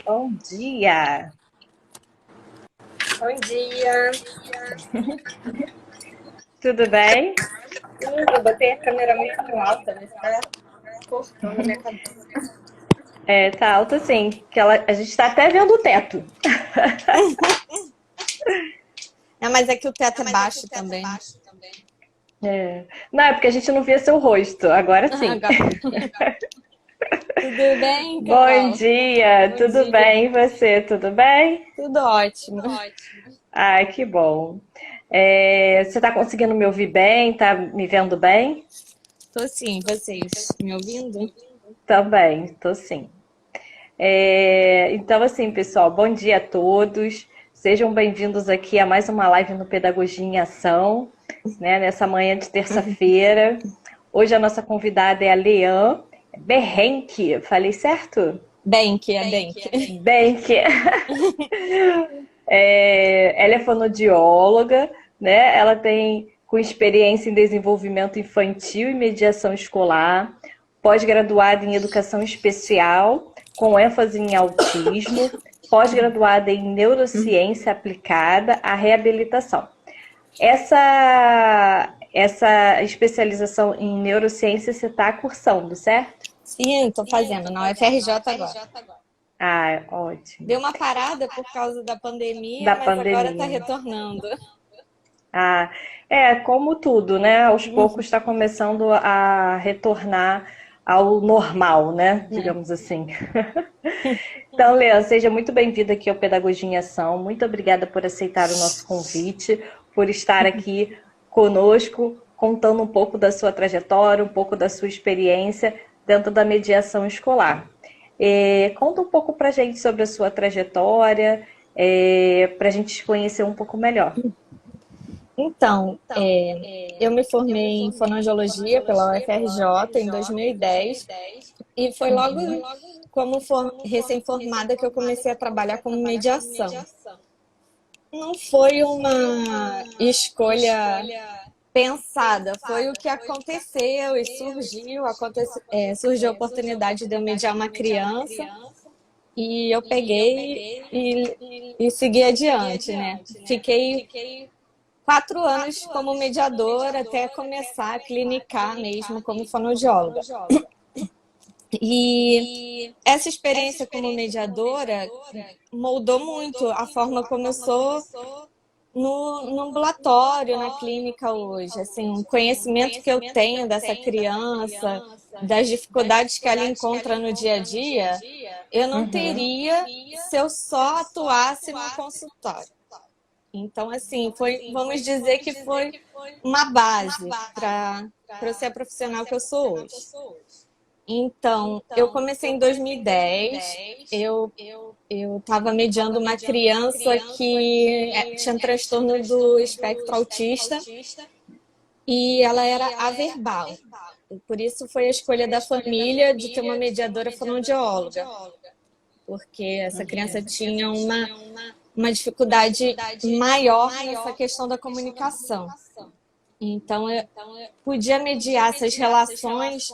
Bom dia! Bom dia! Tudo bem? Eu botei a câmera muito alta, mas tá cortando a minha cabeça. Tá alto sim, que a gente tá até vendo o teto. Mas é que o teto é baixo também. Não, é porque a gente não via seu rosto, agora sim. Tudo bem, Bom Carol? dia, tudo bem? E você, tudo bem? Tudo ótimo. Ai, que bom. Você tá conseguindo me ouvir bem? Tá me vendo bem? Tô sim, vocês me ouvindo? Também, tô sim. Então, assim, pessoal, bom dia a todos. Sejam bem-vindos aqui a mais uma live no Pedagogia em Ação, né, nessa manhã de terça-feira. Hoje a nossa convidada é a Leanne Berrenque. Falei certo? Benck, é Benck. Benque. Ela é fonoaudióloga, né? Ela tem com experiência em desenvolvimento infantil e mediação escolar, pós-graduada em educação especial, com ênfase em autismo, pós-graduada em neurociência aplicada à reabilitação. Essa especialização em neurociência você está cursando, certo? Sim, estou fazendo na UFRJ agora. Ah, ótimo. Deu uma parada por causa da pandemia, mas agora está retornando. Ah, como tudo, né? Aos poucos está começando a retornar ao normal, né? Digamos assim. Então, Leandro, seja muito bem-vinda aqui ao Pedagogia em Ação. Muito obrigada por aceitar o nosso convite, por estar aqui conosco, contando um pouco da sua trajetória, um pouco da sua experiência dentro da mediação escolar. Conta um pouco para a gente sobre a sua trajetória, para a gente te conhecer um pouco melhor. Então, eu me formei em fonoaudiologia pela UFRJ em 2010 e foi logo como recém-formada que eu comecei a trabalhar com mediação. Não foi uma escolha pensada, foi o que aconteceu e surgiu a oportunidade de eu mediar uma criança e eu peguei e segui adiante, né? Fiquei 4 anos como mediadora até começar a clinicar mesmo como fonoaudióloga. E essa experiência como mediadora moldou muito a forma como eu sou no ambulatório, na clínica hoje. Assim, o conhecimento que eu tenho dessa criança, das dificuldades que ela encontra no dia a dia, eu não teria se eu só atuasse no consultório. Então, assim, vamos dizer que foi uma base para eu ser a profissional que eu sou hoje. Então, eu comecei em 2010, eu estava mediando uma criança que tinha transtorno do espectro autista e ela era averbal. Por isso foi a escolha da família de ter uma mediadora fonoaudióloga, porque essa criança tinha uma dificuldade maior nessa questão da comunicação. Então, eu podia mediar essas relações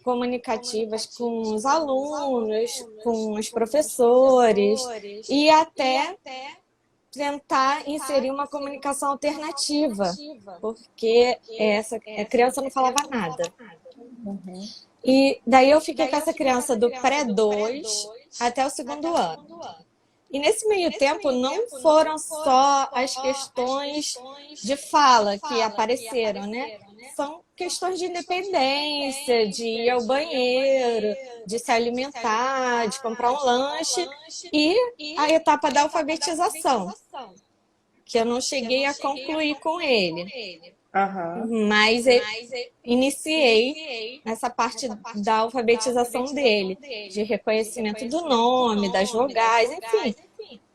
comunicativas com os alunos, com os professores e até tentar inserir uma comunicação alternativa, porque a criança não falava nada. E daí eu fiquei com essa criança do pré-2 até o 2º ano. E nesse meio tempo não foram só as questões de fala que apareceram, né? São questões de independência, de ir ao banheiro, de se alimentar, de comprar um lanche e a etapa da alfabetização, que eu não cheguei a concluir com ele. Mas iniciei nessa parte da alfabetização dele, de reconhecimento do nome, das vogais, enfim.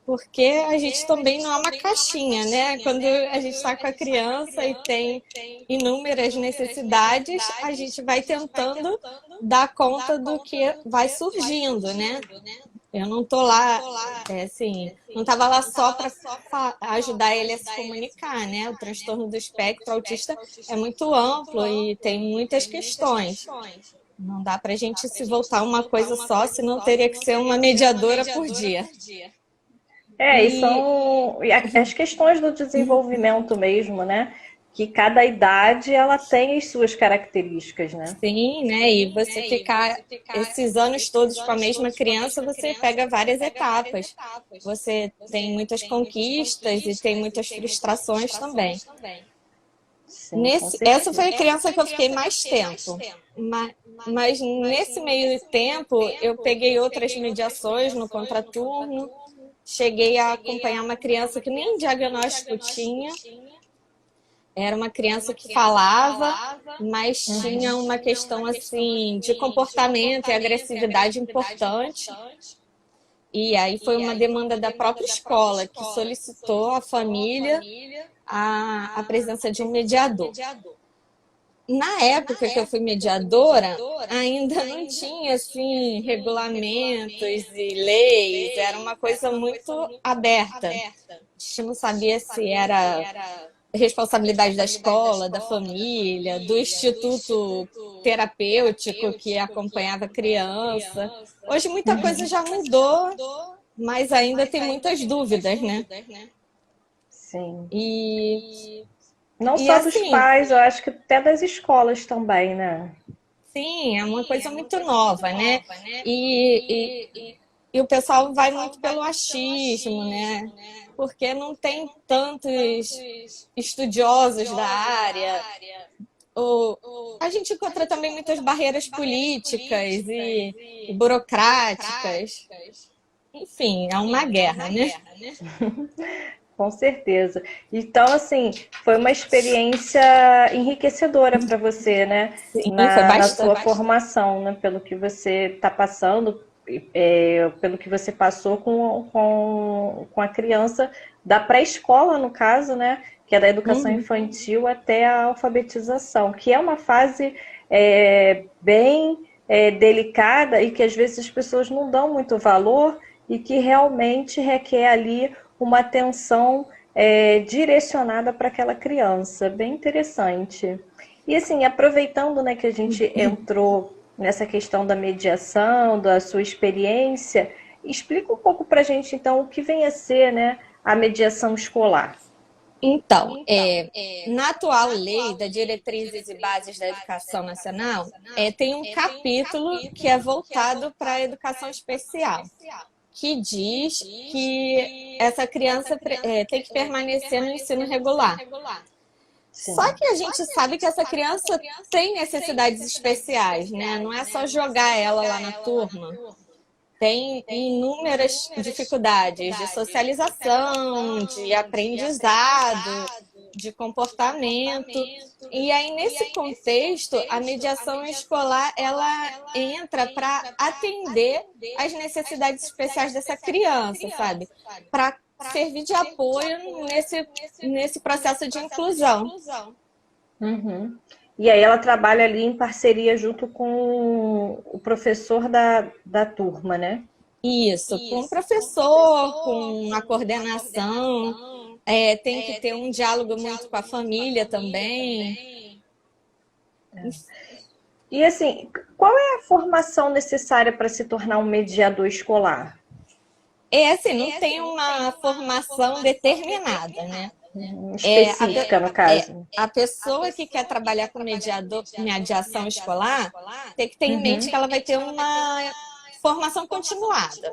Porque a gente também não é uma caixinha, né? Quando a gente está com a criança e tem inúmeras necessidades, a gente vai tentando dar conta do que vai surgindo, né? Eu não tô lá, não estava lá só para ajudar ele a se comunicar, né? O transtorno do espectro autista é muito amplo e tem muitas questões. Não dá para a gente se voltar uma coisa só, senão teria que ser uma mediadora por dia. E são as questões do desenvolvimento mesmo, né? Que cada idade ela tem as suas características, né? Sim, né? E você ficar esses anos todos com a mesma criança, você pega várias etapas. Você tem muitas conquistas e tem muitas frustrações também. Sim, Essa foi a criança que eu fiquei mais tempo. Mas nesse meio tempo, eu peguei outras mediações no contraturno, cheguei a acompanhar uma criança que nem diagnóstico tinha. Era uma criança que falava, mas tinha uma questão assim de comportamento e agressividade importante. E aí foi uma demanda da própria escola que solicitou à família a presença de um mediador. Na época que eu fui mediadora, ainda não tinha assim regulamentos e leis, era uma coisa muito aberta. A gente não sabia se era responsabilidade da escola, da família, do instituto terapêutico que acompanhava a criança. Hoje muita coisa já mudou, mas ainda tem muitas dúvidas, né? Sim. E não só dos pais, eu acho que até das escolas também, né? Sim, é uma coisa muito nova, né? E o pessoal vai muito pelo achismo, né? Porque não tem tantos estudiosos da área. A gente encontra também muitas barreiras políticas e burocráticas. Enfim, é uma guerra, né? Com certeza. Então, assim, foi uma experiência enriquecedora para você, né? Sim, foi Na sua bastante. formação, né? Pelo que você está passando, pelo que você passou com a criança da pré-escola, no caso, né? Que é da educação infantil até a alfabetização, que é uma fase bem delicada e que às vezes as pessoas não dão muito valor e que realmente requer ali uma atenção direcionada para aquela criança. Bem interessante. E assim, aproveitando, né, que a gente entrou nessa questão da mediação, da sua experiência, explica um pouco para a gente, então, o que vem a ser, né, a mediação escolar. Então, na atual lei da Diretrizes e Bases da Educação Nacional, tem um capítulo que é voltado para a educação especial, que diz que essa criança tem que permanecer no ensino regular. Sim. Só que a gente sabe que essa criança tem necessidades especiais, né? Não é só jogar ela lá na turma. Tem inúmeras dificuldades de socialização, de aprendizado, de comportamento. E aí, nesse contexto, a mediação escolar, ela entra para atender às necessidades especiais dessa criança, sabe? Para servir de apoio nesse processo de inclusão. Uhum. E aí ela trabalha ali em parceria junto com o professor da turma, né? Isso, com o professor, com a coordenação, tem que ter um diálogo muito com a família também. E assim, qual é a formação necessária para se tornar um mediador escolar? Assim, não tem uma formação determinada, né? Específica, no caso. A pessoa que quer trabalhar com mediação escolar tem que ter em mente que ela vai ter uma formação continuada.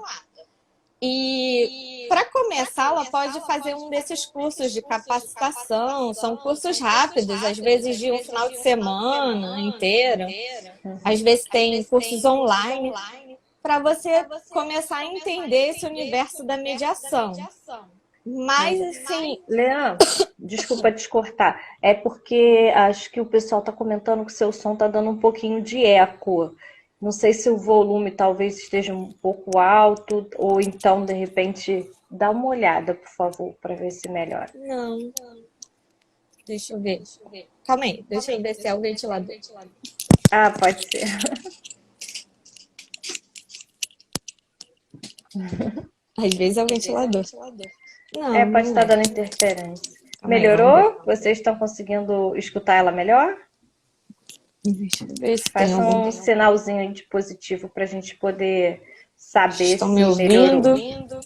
E para começar, ela pode fazer um desses cursos de capacitação. São cursos rápidos, às vezes de um final de semana inteiro. Às vezes tem cursos online, para você começar a entender esse universo da mediação. Mas, assim... Leandro, desculpa te cortar. É porque acho que o pessoal está comentando que o seu som está dando um pouquinho de eco. Não sei se o volume talvez esteja um pouco alto, ou então, de repente, dá uma olhada, por favor, para ver se melhora. Não. Deixa eu ver. Calma aí, deixa eu ver se é o ventilador. Ah, pode ser. Às vezes é o ventilador. Não, pode estar dando interferência. Melhorou? Vocês estão conseguindo escutar ela melhor? Deixa eu ver se tem Faça algum. um sinalzinho aí de positivo para a gente poder saber Estão me se melhorou. ouvindo?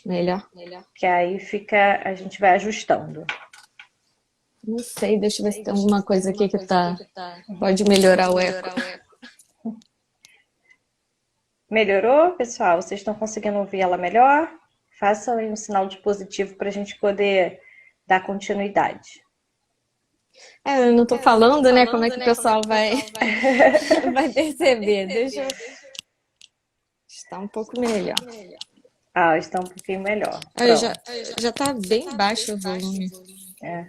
Melhor. Que aí fica, a gente vai ajustando. Não sei, deixa eu ver se tem alguma coisa aqui que tá. Pode melhorar o eco. Melhorou, pessoal? Vocês estão conseguindo ouvir ela melhor? Faça aí um sinal de positivo para a gente poder dar continuidade. Eu não tô falando, né? Como é que o pessoal vai, vai perceber? Deixa eu. Está um pouco melhor. Ah, está um pouquinho melhor. Aí Pronto. já tá bem baixo o volume. É.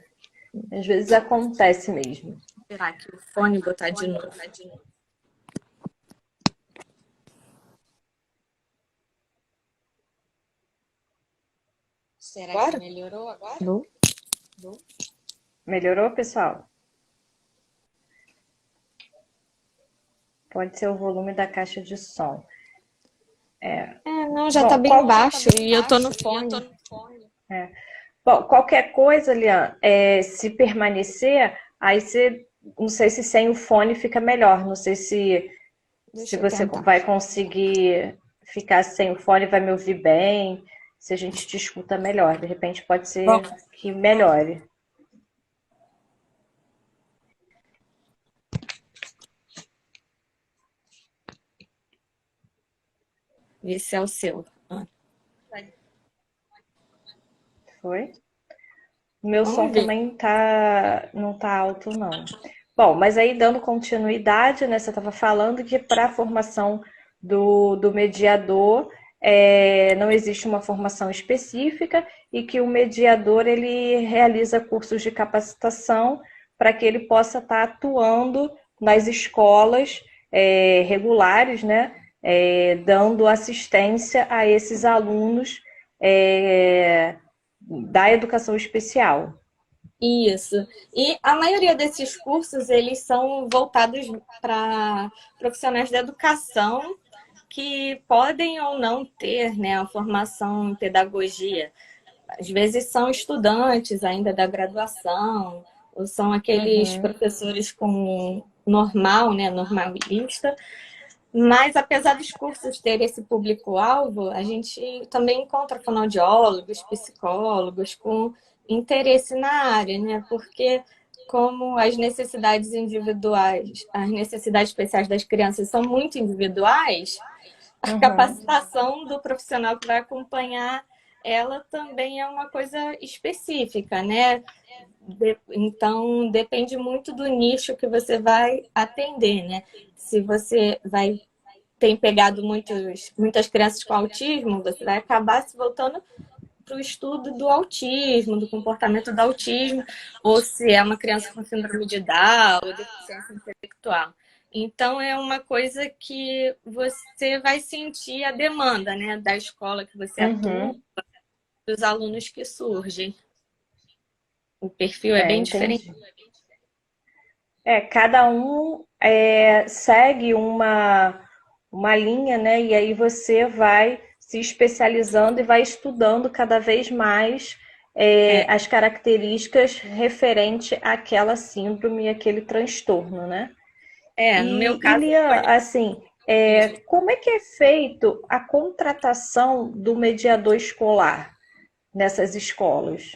Às vezes acontece mesmo. Será que o fone botar de novo? Será que melhorou agora? Melhorou, pessoal? Pode ser o volume da caixa de som. Não, já Bom, tá bem baixo e eu tô no fone. Bom, qualquer coisa, Lian, se permanecer, aí você, não sei se sem o fone fica melhor. Não sei se Deixa eu você tentar. vai conseguir ficar sem o fone, vai me ouvir bem, se a gente te escuta melhor. De repente pode ser Bom. que melhore. Esse é o seu. Foi? O meu Vamos som ver. também não tá alto, não. Bom, mas aí dando continuidade, né? Você estava falando que para a formação do mediador não existe uma formação específica e que o mediador ele realiza cursos de capacitação para que ele possa estar atuando nas escolas regulares, né? Dando assistência a esses alunos da educação especial. Isso. E a maioria desses cursos, eles são voltados para profissionais da educação que podem ou não ter, né, a formação em pedagogia. Às vezes são estudantes ainda da graduação, ou são aqueles professores com normal, né, normalista. Mas, apesar dos cursos terem esse público-alvo, a gente também encontra fonoaudiólogos, psicólogos com interesse na área, né? Porque como as necessidades individuais, as necessidades especiais das crianças são muito individuais, a capacitação do profissional que vai acompanhar ela também é uma coisa específica, né? Então, depende muito do nicho que você vai atender, né? Se você tem pegado muitas crianças com autismo, você vai acabar se voltando para o estudo do autismo, do comportamento do autismo, ou se é uma criança com síndrome de Down ou deficiência intelectual. Então, é uma coisa que você vai sentir a demanda, né, da escola que você atua, dos alunos que surgem. O perfil é bem diferente. Cada um segue uma linha, né? E aí você vai se especializando e vai estudando cada vez mais as características referente àquela síndrome e aquele transtorno, né? No meu caso... Lian, assim, como é que é feito a contratação do mediador escolar nessas escolas?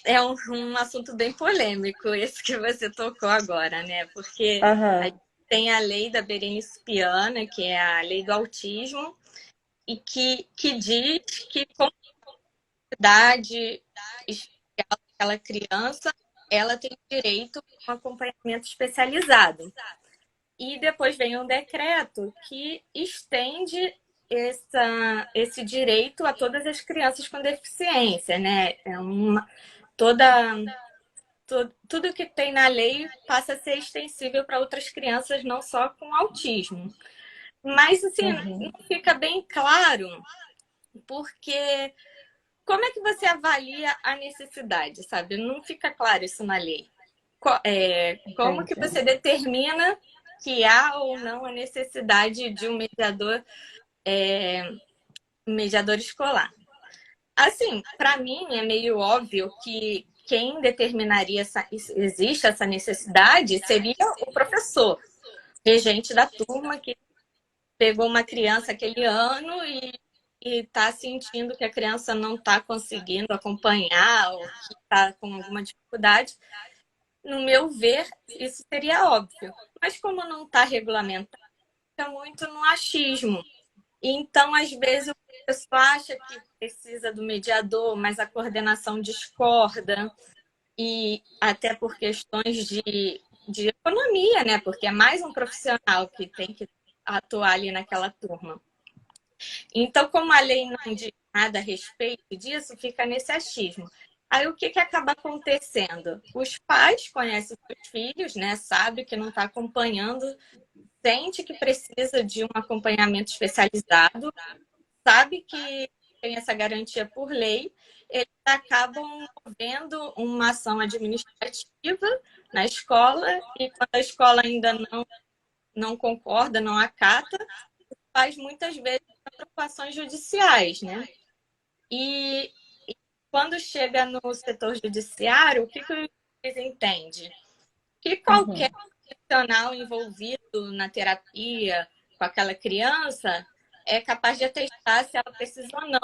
É um assunto bem polêmico esse que você tocou agora, né? Porque a gente tem a lei da Berenice Piana, que é a lei do autismo, e que diz que com a idade especial daquela criança, ela tem direito a um acompanhamento especializado. E depois vem um decreto que estende esse direito a todas as crianças com deficiência, né? Tudo que tem na lei passa a ser extensível para outras crianças, não só com autismo. Mas, assim, não fica bem claro, porque como é que você avalia a necessidade, sabe? Não fica claro isso na lei. Como que você determina que há ou não a necessidade de um mediador escolar? Assim, para mim é meio óbvio que quem determinaria existe essa necessidade seria o professor, regente da turma, que pegou uma criança aquele ano e está sentindo que a criança não está conseguindo acompanhar ou que está com alguma dificuldade. No meu ver, isso seria óbvio. Mas como não está regulamentado, fica muito no achismo. Então, às vezes, o professor acha que precisa do mediador, mas a coordenação discorda, e até por questões de economia, né? Porque é mais um profissional que tem que atuar ali naquela turma. Então, como a lei não diz nada a respeito disso, fica nesse achismo. Aí o que, que acaba acontecendo? Os pais conhecem seus filhos, né? Sabe que não está acompanhando, sente que precisa de um acompanhamento especializado, sabe que tem essa garantia por lei, eles acabam movendo uma ação administrativa na escola, e quando a escola ainda não concorda, não acata, faz muitas vezes preocupações judiciais, né? E quando chega no setor judiciário, o que, que eles entendem? Que qualquer profissional envolvido na terapia com aquela criança é capaz de atestar se ela precisa ou não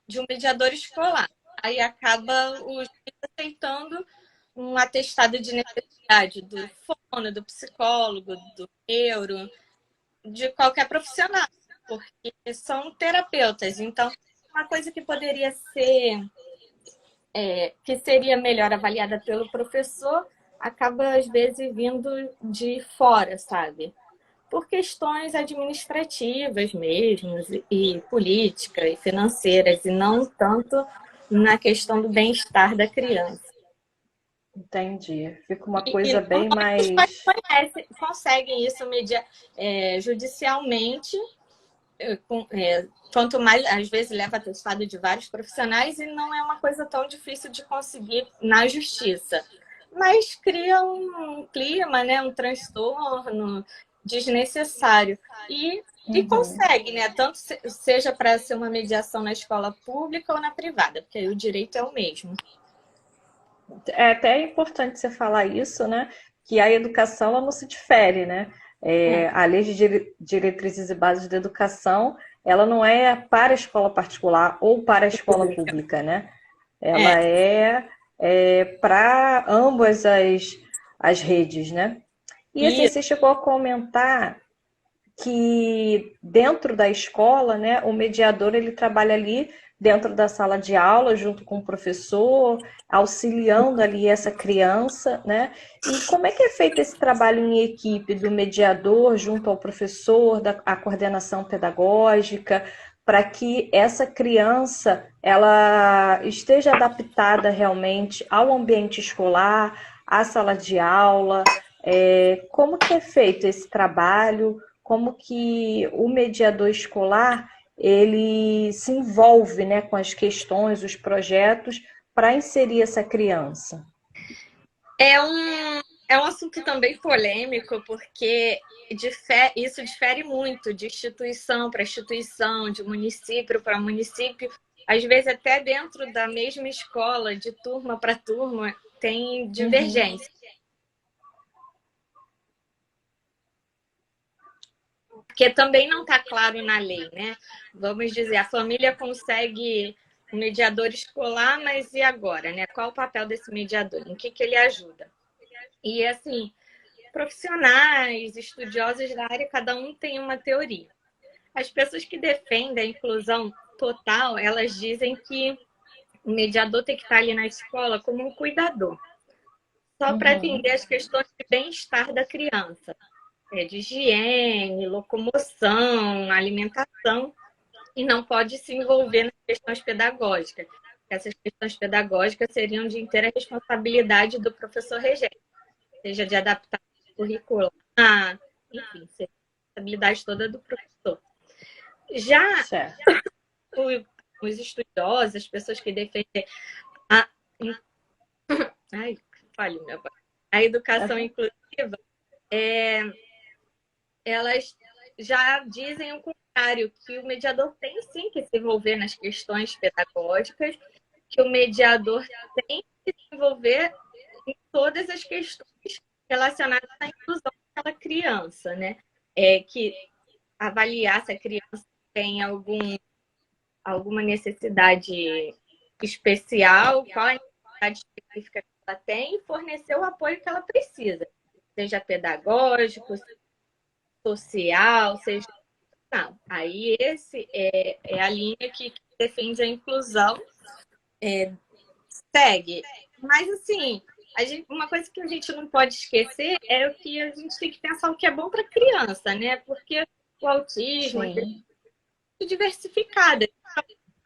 de um mediador escolar. Aí acaba o juiz aceitando um atestado de necessidade do fono, do psicólogo, do neuro, de qualquer profissional, porque são terapeutas. Então, uma coisa que poderia ser, que seria melhor avaliada pelo professor, acaba às vezes vindo de fora, sabe? Por questões administrativas mesmo, e políticas, e financeiras, e não tanto na questão do bem-estar da criança. Entendi. Fica uma E coisa bem os pais mais. conseguem isso judicialmente, quanto mais, às vezes, leva atestado de vários profissionais, e não é uma coisa tão difícil de conseguir na justiça. Mas cria um clima, né, um transtorno desnecessário. E consegue, né? Tanto seja para ser uma mediação na escola pública ou na privada, porque aí o direito é o mesmo. É até importante você falar isso, né? Que a educação ela não se difere, né? A lei de diretrizes e bases da educação, ela não é para a escola particular ou para a escola pública, né? Ela para ambas as redes, né? E assim, E você chegou a comentar que dentro da escola, né, o mediador ele trabalha ali dentro da sala de aula junto com o professor, auxiliando ali essa criança, né? E como é que é feito esse trabalho em equipe do mediador junto ao professor, a coordenação pedagógica, para que essa criança ela esteja adaptada realmente ao ambiente escolar, à sala de aula? Como que é feito esse trabalho? Como que o mediador escolar ele se envolve, né, com as questões, os projetos para inserir essa criança? é um assunto também polêmico, porque isso difere muito de instituição para instituição, de município para município. Às vezes, até dentro da mesma escola, de turma para turma, tem divergência. Porque também não está claro na lei, né? Vamos dizer, a família consegue um mediador escolar, mas e agora, né? Qual o papel desse mediador? Em que ele ajuda? E, assim, profissionais, estudiosos da área, cada um tem uma teoria. As pessoas que defendem a inclusão total, elas dizem que o mediador tem que estar ali na escola como um cuidador, só para atender as questões de bem-estar da criança, de higiene, locomoção, alimentação, e não pode se envolver nas questões pedagógicas. Essas questões pedagógicas seriam de inteira responsabilidade do professor regente, seja de adaptar o currículo, enfim, seria a responsabilidade toda do professor. Já os estudiosos, as pessoas que defendem a, ai, falha minha voz, a educação inclusiva, elas já dizem o contrário, que o mediador tem sim que se envolver nas questões pedagógicas, que o mediador tem que se envolver em todas as questões relacionadas à inclusão daquela criança, né? Que avaliar se a criança tem alguma necessidade especial, qual a necessidade específica que ela tem, e fornecer o apoio que ela precisa, seja pedagógico, social, seja. Não, aí esse é a linha que defende a inclusão, segue. Mas, assim, uma coisa que a gente não pode esquecer é o que a gente tem que pensar o que é bom para a criança, né? Porque o autismo é Sim. muito diversificado.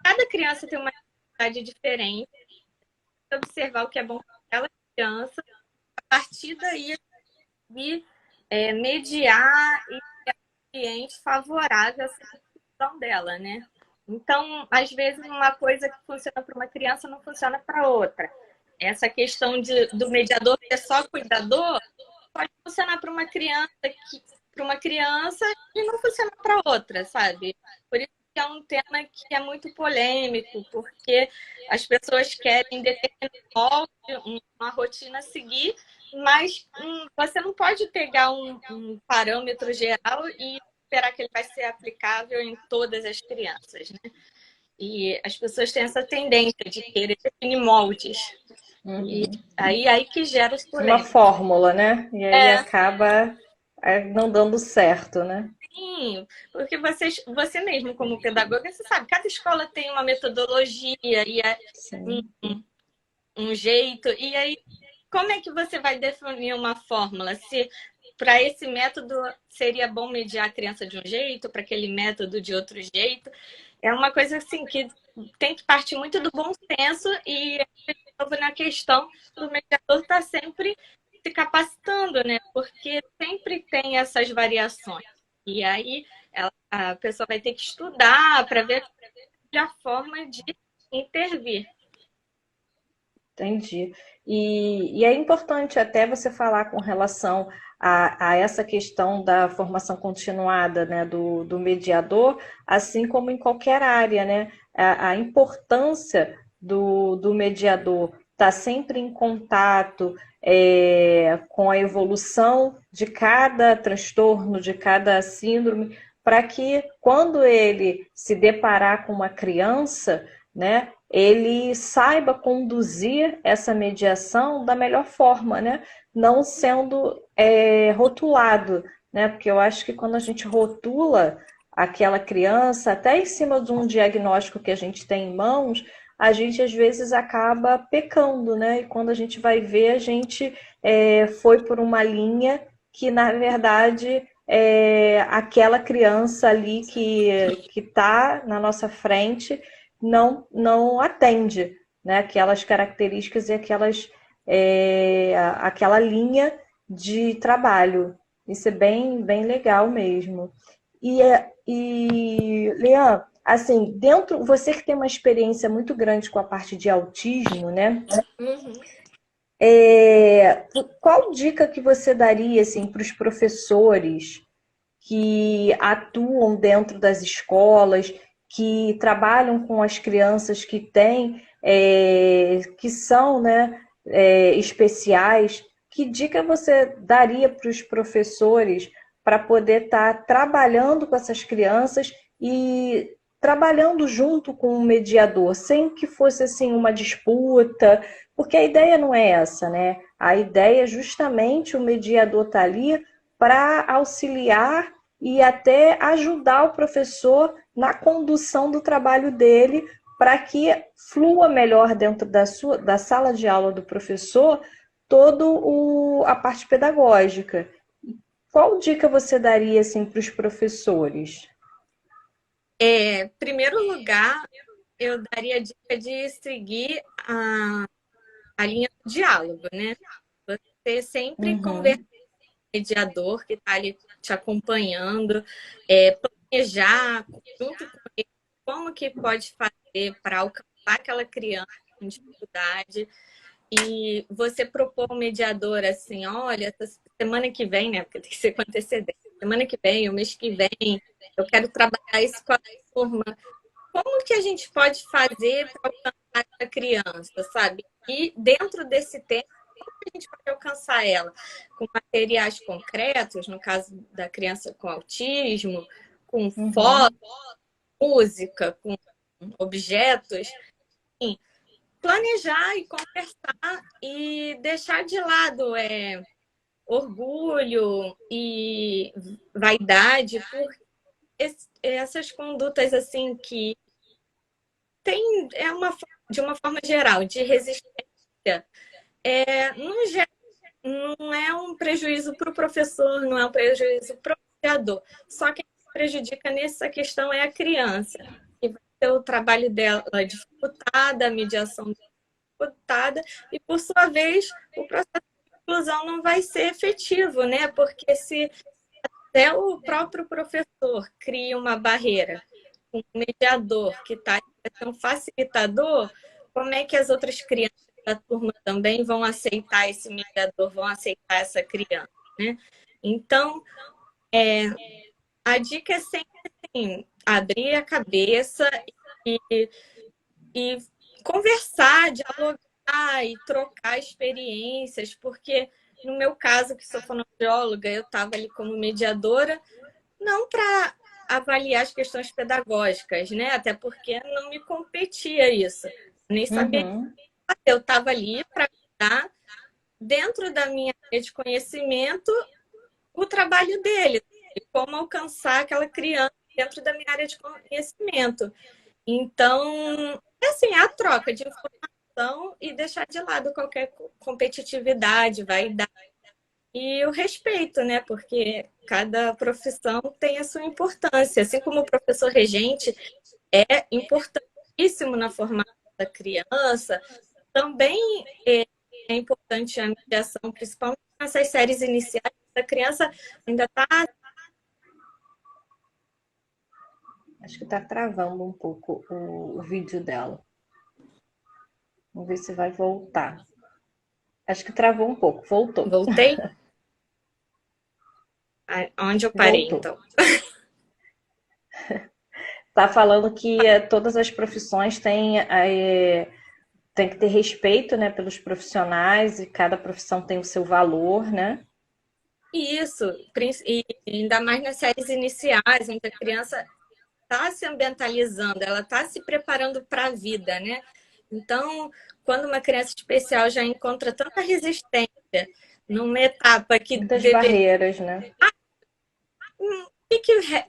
Cada criança tem uma necessidade diferente. Observar o que é bom para aquela criança, a partir daí, mediar e criar um ambiente favorável a essa inclusão dela, né? Então, às vezes, uma coisa que funciona para uma criança não funciona para outra. Essa questão do mediador ser só cuidador pode funcionar para uma criança e não funciona para outra, sabe? Por isso que é um tema que é muito polêmico, porque as pessoas querem determinar uma rotina a seguir, mas você não pode pegar um parâmetro geral e esperar que ele vai ser aplicável em todas as crianças, né? E as pessoas têm essa tendência de querer definir moldes. E Uhum. aí que gera os Uma polêmicas. fórmula, né? E aí acaba não dando certo, né? Sim, porque você mesmo, como pedagoga, você sabe, cada escola tem uma metodologia e um, Sim. um jeito. E aí, como é que você vai definir uma fórmula? Se para esse método seria bom mediar a criança de um jeito, para aquele método de outro jeito. É uma coisa assim que tem que partir muito do bom senso e, de novo, na questão do mediador estar sempre se capacitando, né? Porque sempre tem essas variações. E aí a pessoa vai ter que estudar para ver a forma de intervir. Entendi. E é importante até você falar com relação a essa questão da formação continuada, né, do mediador, assim como em qualquer área, né? A importância do mediador estar sempre em contato com a evolução de cada transtorno, de cada síndrome, para que quando ele se deparar com uma criança, né, ele saiba conduzir essa mediação da melhor forma, né? Não sendo rotulado, né? Porque eu acho que quando a gente rotula aquela criança, até em cima de um diagnóstico que a gente tem em mãos, a gente às vezes acaba pecando, né? E quando a gente vai ver, a gente foi por uma linha que, na verdade, aquela criança ali que está na nossa frente não atende, né, aquelas características e aquela linha de trabalho. Isso é bem, bem legal mesmo. Leandro, assim, você que tem uma experiência muito grande com a parte de autismo, né? Uhum. Qual dica que você daria assim, para os professores que atuam dentro das escolas, que trabalham com as crianças que têm, que são, né, especiais? Que dica você daria para os professores para poder estar trabalhando com essas crianças e trabalhando junto com o mediador, sem que fosse assim uma disputa, porque a ideia não é essa, né? A ideia é justamente o mediador estar ali para auxiliar e até ajudar o professor na condução do trabalho dele para que flua melhor dentro da sala de aula do professor toda a parte pedagógica. Qual dica você daria assim, para os professores? Primeiro lugar, eu daria a dica de seguir a linha do diálogo, né? Você sempre conversa com o mediador que está ali te acompanhando, planejar junto com ele como que pode fazer para alcançar aquela criança com dificuldade e você propor ao mediador assim, olha, essa semana que vem, né? Porque tem que ser com antecedência. Semana que vem, o mês que vem, eu quero trabalhar isso com a turma. como que a gente pode fazer para alcançar a criança, sabe? E dentro desse tempo, como que a gente pode alcançar ela? Com materiais concretos, no caso da criança com autismo, com foto, Uhum. música, com objetos, enfim, planejar e conversar e deixar de lado orgulho e vaidade por essas condutas assim que tem de uma forma geral de resistência não, não é um prejuízo para o professor, não é um prejuízo para o criador. Só quem prejudica nessa questão é a criança, que vai ter o trabalho dela dificultado, a mediação dificultada, e por sua vez o processo de inclusão não vai ser efetivo, né? Porque se até o próprio professor cria uma barreira, um mediador que está um facilitador, como é que as outras crianças da turma também vão aceitar esse mediador, vão aceitar essa criança, né? Então, a dica é sempre assim, abrir a cabeça e, e conversar, dialogar e trocar experiências, porque no meu caso, que sou fonoaudióloga, eu estava ali como mediadora, não para avaliar as questões pedagógicas, né? Até porque não me competia isso. Nem sabia. Uhum. Eu estava ali para dar, dentro da minha área de conhecimento, o trabalho dele, como alcançar aquela criança dentro da minha área de conhecimento. Então, é assim, a troca de informação e deixar de lado qualquer competitividade, vaidade. E o respeito, né? Porque cada profissão tem a sua importância. Assim como o professor regente é importantíssimo na formação da criança, também é importante a mediação, principalmente nessas séries iniciais. A criança ainda está. Acho que está travando um pouco o vídeo dela. Vamos ver se vai voltar. Acho que travou um pouco. Voltou. Voltei? Onde eu parei, Voltou. então? Tá falando que todas as profissões tem que ter respeito, né, pelos profissionais e cada profissão tem o seu valor, né? Isso, e ainda mais nas séries iniciais, onde a criança está se ambientalizando, ela está se preparando para a vida, né? Então, quando uma criança especial já encontra tanta resistência numa etapa que Muitas deveria. barreiras, né?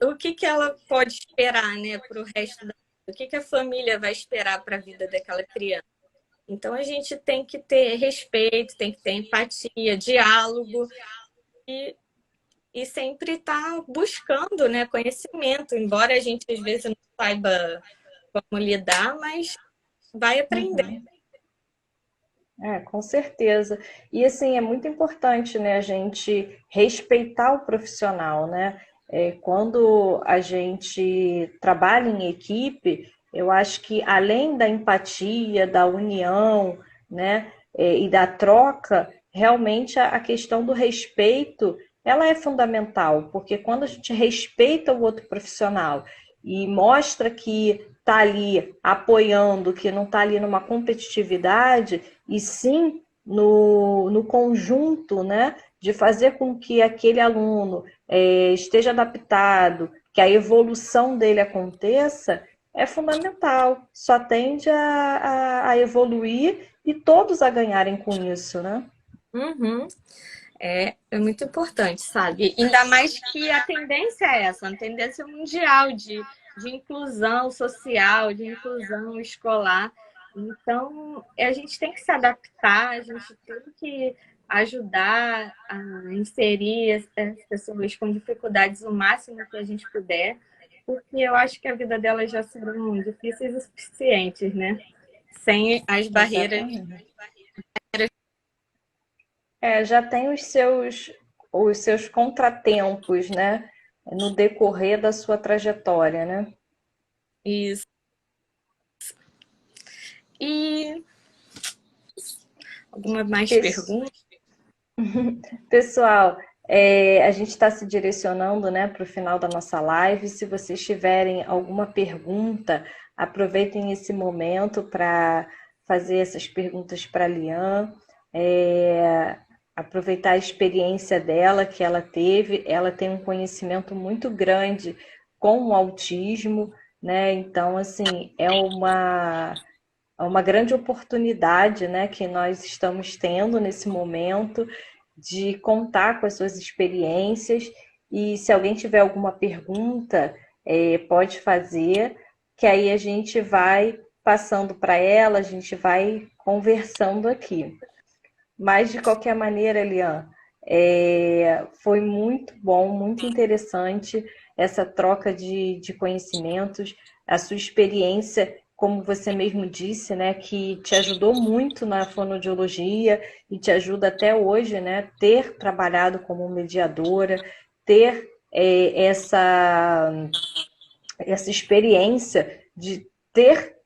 O que ela pode esperar, né, para o resto da vida? O que a família vai esperar para a vida daquela criança? Então, a gente tem que ter respeito, tem que ter empatia, diálogo e sempre estar buscando, né, conhecimento, embora a gente às vezes não saiba como lidar, mas vai aprender. Uhum. Com certeza. E assim, é muito importante, né, a gente respeitar o profissional, né? Quando a gente trabalha em equipe, eu acho que além da empatia, da união, né, e da troca, realmente a questão do respeito, ela é fundamental, porque quando a gente respeita o outro profissional e mostra que está ali apoiando, que não está ali numa competitividade, e sim no conjunto, né, de fazer com que aquele aluno esteja adaptado, que a evolução dele aconteça, é fundamental. Só tende a evoluir e todos a ganharem com isso, né? Uhum. É muito importante, sabe? Ainda mais que a tendência é essa, a tendência mundial de inclusão social, de inclusão escolar. Então, a gente tem que se adaptar, a gente tem que ajudar a inserir as pessoas com dificuldades o máximo que a gente puder, porque eu acho que a vida delas já serão difíceis o suficientes, né? Sem as barreiras. Exatamente. Já tem os seus contratempos, né? No decorrer da sua trajetória, né? Isso. E alguma mais pergunta? Pessoal, A gente está se direcionando, né, para o final da nossa live. Se vocês tiverem alguma pergunta, aproveitem esse momento para fazer essas perguntas para a Lian. Aproveitar a experiência dela que ela teve. Ela tem um conhecimento muito grande com o autismo, né? Então, assim, é uma grande oportunidade, né, que nós estamos tendo nesse momento de contar com as suas experiências. E se alguém tiver alguma pergunta, pode fazer, que aí a gente vai passando para ela, a gente vai conversando aqui. Mas, de qualquer maneira, Lian, foi muito bom, muito interessante essa troca de conhecimentos, a sua experiência, como você mesmo disse, né, que te ajudou muito na fonoaudiologia e te ajuda até hoje, né, ter trabalhado como mediadora, ter essa experiência de ter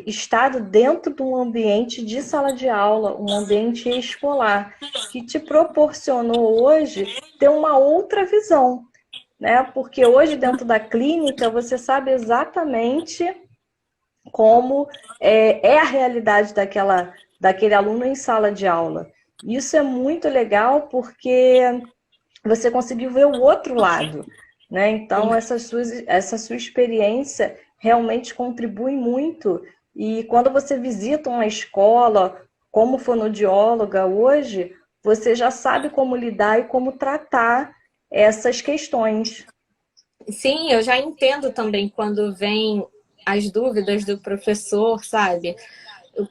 estado dentro de um ambiente de sala de aula, um ambiente escolar, que te proporcionou hoje ter uma outra visão, né? Porque hoje dentro da clínica você sabe exatamente como é a realidade daquele aluno em sala de aula. Isso é muito legal porque você conseguiu ver o outro lado, né? Então, essa sua experiência realmente contribui muito. E quando você visita uma escola como fonoaudióloga hoje, você já sabe como lidar e como tratar essas questões. Sim, eu já entendo também quando vem as dúvidas do professor, sabe?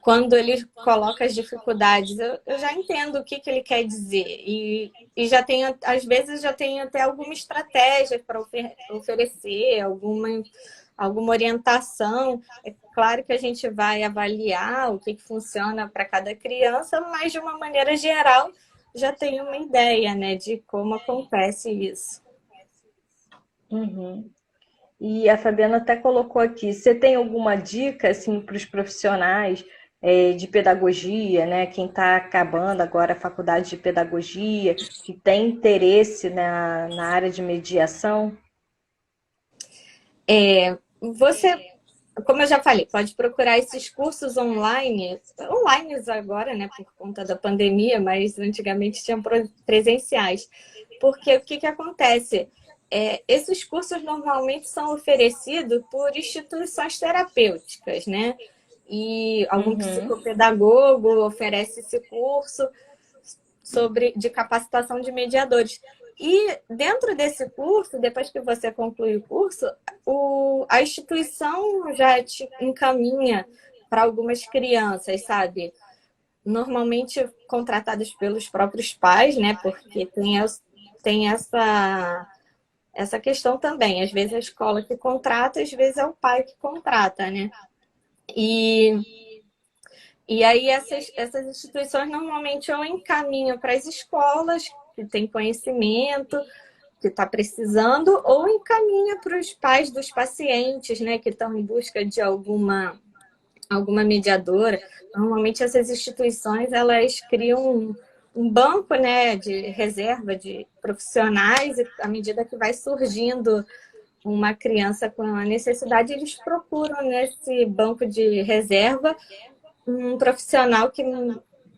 Quando ele coloca as dificuldades, eu já entendo o que ele quer dizer. E já tenho, às vezes, já tenho até alguma estratégia para oferecer, alguma orientação. É claro que a gente vai avaliar o que funciona para cada criança, mas de uma maneira geral já tenho uma ideia, né, de como acontece isso. Uhum. E a Fabiana até colocou aqui, você tem alguma dica assim, para os profissionais de pedagogia, né? Quem está acabando agora a faculdade de pedagogia, que tem interesse na área de mediação? Você, como eu já falei, pode procurar esses cursos online agora, né, por conta da pandemia, mas antigamente tinham presenciais. Porque o que acontece? Esses cursos normalmente são oferecidos por instituições terapêuticas, né? E algum Uhum. psicopedagogo oferece esse curso de capacitação de mediadores. E dentro desse curso, depois que você conclui o curso, a instituição já te encaminha para algumas crianças, sabe? Normalmente contratadas pelos próprios pais, né? Porque tem essa questão também. Às vezes é a escola que contrata, às vezes é o pai que contrata, né? E aí essas instituições normalmente ou encaminham para as escolas que têm conhecimento, que está precisando, ou encaminha para os pais dos pacientes, né, que estão em busca de alguma mediadora. Normalmente essas instituições elas criam um banco, né, de reserva de profissionais, e à medida que vai surgindo uma criança com a necessidade, eles procuram nesse banco de reserva um profissional que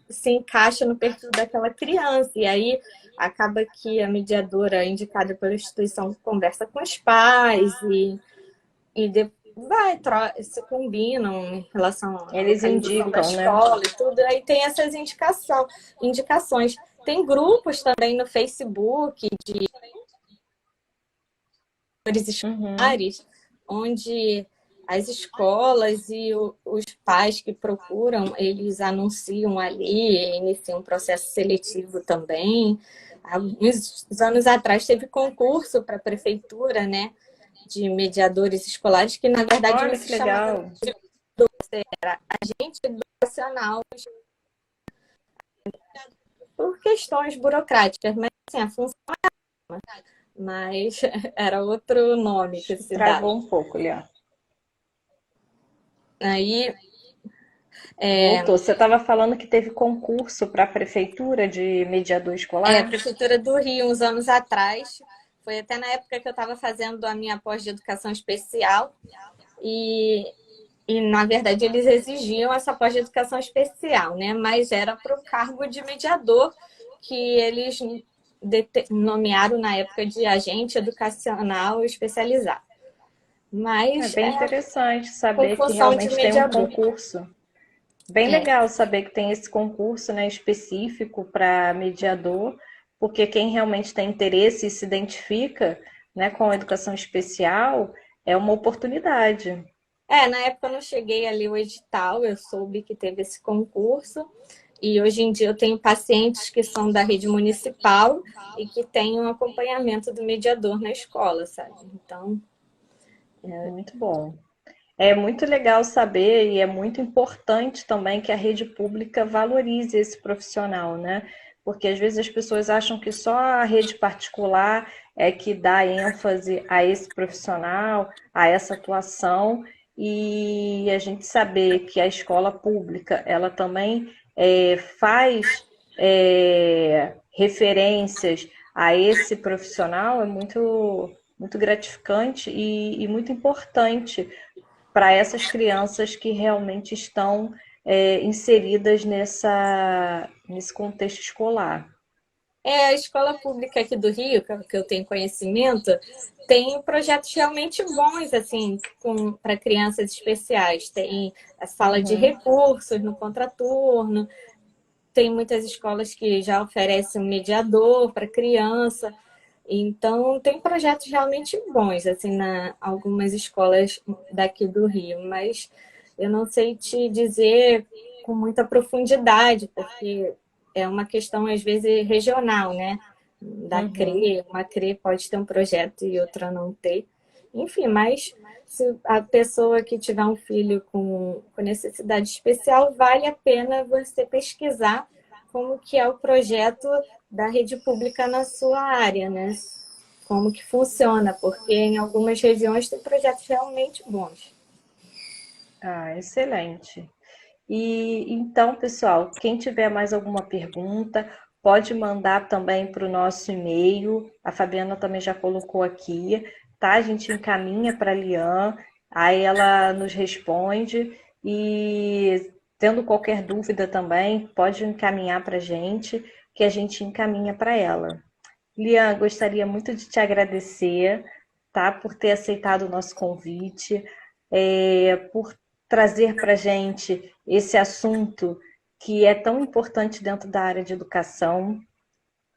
se encaixa no perfil daquela criança. E aí acaba que a mediadora indicada pela instituição conversa com os pais se combinam em relação à Eles localização da indicam, né? escola e tudo. Aí tem essas indicações. Tem grupos também no Facebook de Uhum. escolares, onde as escolas e os pais que procuram, eles anunciam ali, iniciam um processo seletivo também. Alguns anos atrás teve concurso para a prefeitura, né, de mediadores escolares, que na verdade Olha não se que chamava legal. agente educacional por questões burocráticas, mas assim, a função mas era outro nome que se dava. Travou um pouco, Lian. Aí Voltou. Você estava falando que teve concurso para a prefeitura de mediador escolar? A Prefeitura do Rio, uns anos atrás. Foi até na época que eu estava fazendo a minha pós de educação especial. E, na verdade, eles exigiam essa pós de educação especial, né? Mas era para o cargo de mediador que eles nomearam na época de agente educacional especializado. Mas É bem interessante saber com que função de realmente tem um mediador. concurso. Bem legal saber que tem esse concurso, né, específico para mediador, porque quem realmente tem interesse e se identifica, né, com a educação especial é uma oportunidade. Na época eu não cheguei ali o edital, eu soube que teve esse concurso. E hoje em dia eu tenho pacientes que são da rede municipal e que têm um acompanhamento do mediador na escola, sabe? Então... Muito bom. É muito legal saber e é muito importante também que a rede pública valorize esse profissional, né? Porque às vezes as pessoas acham que só a rede particular é que dá ênfase a esse profissional, a essa atuação, e a gente saber que a escola pública, ela também faz referências a esse profissional é muito gratificante e muito importante para essas crianças que realmente estão inseridas nesse contexto escolar. A escola pública aqui do Rio, que eu tenho conhecimento, tem projetos realmente bons assim para crianças especiais. Tem a sala de recursos no contraturno, tem muitas escolas que já oferecem um mediador para criança. Então, tem projetos realmente bons, assim, algumas escolas daqui do Rio, mas eu não sei te dizer com muita profundidade, porque é uma questão, às vezes, regional, né? Da CRE, uma CRE pode ter um projeto e outra não ter. Enfim, mas se a pessoa que tiver um filho com necessidade especial, vale a pena você pesquisar como que é o projeto da rede pública na sua área, né? Como que funciona, porque em algumas regiões tem projetos realmente bons. Ah, excelente. E então, pessoal, quem tiver mais alguma pergunta, pode mandar também para o nosso e-mail. A Fabiana também já colocou aqui, tá? A gente encaminha para a Lian, aí ela nos responde e tendo qualquer dúvida também, pode encaminhar para a gente encaminha para ela. Lian, gostaria muito de te agradecer, tá? Por ter aceitado o nosso convite, por trazer para a gente esse assunto que é tão importante dentro da área de educação,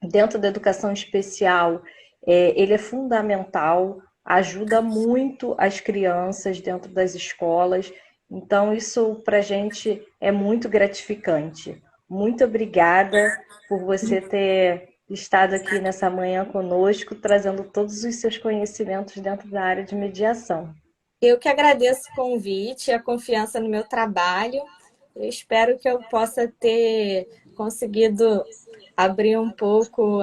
dentro da educação especial, ele é fundamental, ajuda muito as crianças dentro das escolas, então isso para a gente é muito gratificante. Muito obrigada por você ter estado aqui nessa manhã conosco, trazendo todos os seus conhecimentos dentro da área de mediação. Eu que agradeço o convite, a confiança no meu trabalho. Eu espero que eu possa ter conseguido abrir um pouco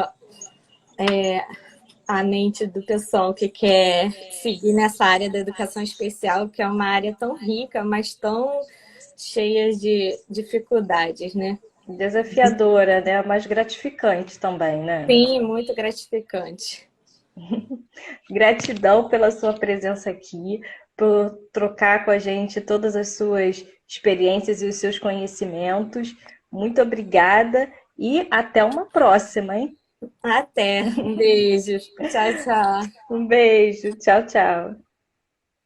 a mente do pessoal que quer seguir nessa área da educação especial, que é uma área tão rica, mas tão cheia de dificuldades, né? Desafiadora, né? Mas gratificante também, né? Sim, muito gratificante. Gratidão pela sua presença aqui, por trocar com a gente todas as suas experiências e os seus conhecimentos. Muito obrigada e até uma próxima, hein? Até. Um beijo. Tchau, tchau. Um beijo. Tchau, tchau.